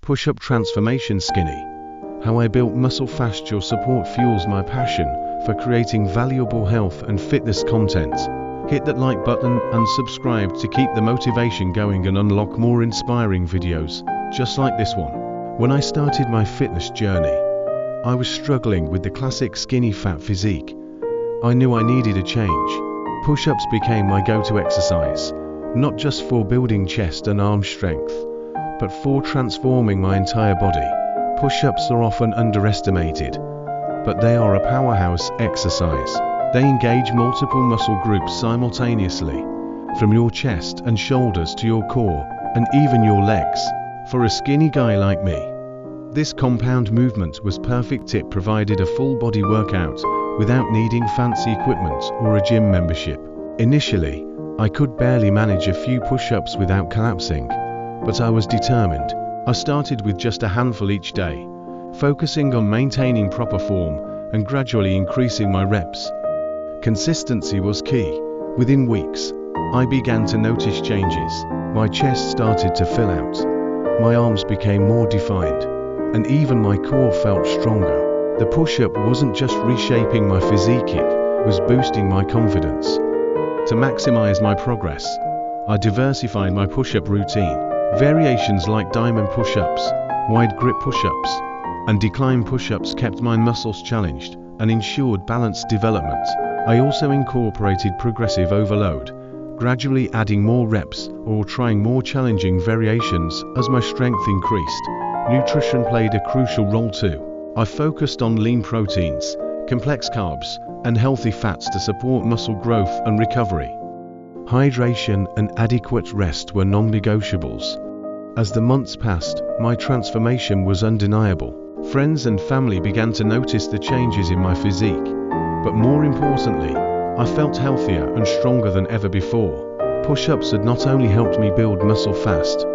Push-up transformation skinny. How I built muscle fast. Your support fuels my passion for creating valuable health and fitness content. Hit that like button and subscribe to keep the motivation going and unlock more inspiring videos, just like this one. When I started my fitness journey, I was struggling with the classic skinny fat physique. I knew I needed a change. Push-ups became my go-to exercise, not just for building chest and arm strength, but for transforming my entire body. Push-ups are often underestimated, but they are a powerhouse exercise. They engage multiple muscle groups simultaneously, from your chest and shoulders to your core, and even your legs. For a skinny guy like me, this compound movement was perfect. It provided a full body workout without needing fancy equipment or a gym membership. Initially, I could barely manage a few push-ups without collapsing, but I was determined. I started with just a handful each day, focusing on maintaining proper form and gradually increasing my reps. Consistency was key. Within weeks, I began to notice changes. My chest started to fill out, my arms became more defined, and even my core felt stronger. The push-up wasn't just reshaping my physique, it was boosting my confidence. To maximize my progress, I diversified my push-up routine. Variations like diamond push-ups, wide grip push-ups, and decline push-ups kept my muscles challenged and ensured balanced development. I also incorporated progressive overload, gradually adding more reps or trying more challenging variations as my strength increased. Nutrition played a crucial role too. I focused on lean proteins, complex carbs, and healthy fats to support muscle growth and recovery. Hydration and adequate rest were non-negotiables. As the months passed, my transformation was undeniable. Friends and family began to notice the changes in my physique. But more importantly, I felt healthier and stronger than ever before. Push-ups had not only helped me build muscle fast,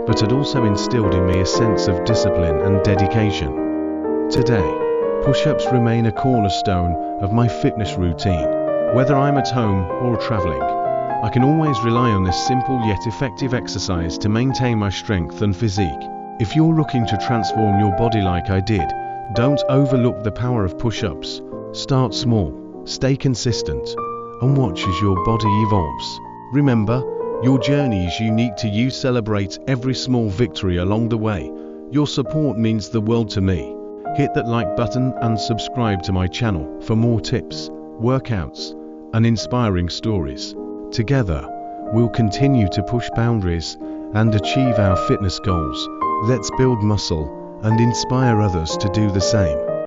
but had also instilled in me a sense of discipline and dedication. Today, push-ups remain a cornerstone of my fitness routine. Whether I'm at home or traveling, I can always rely on this simple yet effective exercise to maintain my strength and physique. If you're looking to transform your body like I did, don't overlook the power of push-ups. Start small, stay consistent, and watch as your body evolves. Remember, your journey is unique to you. Celebrate every small victory along the way. Your support means the world to me. Hit that like button and subscribe to my channel for more tips, workouts, and inspiring stories. Together, we'll continue to push boundaries and achieve our fitness goals. Let's build muscle and inspire others to do the same.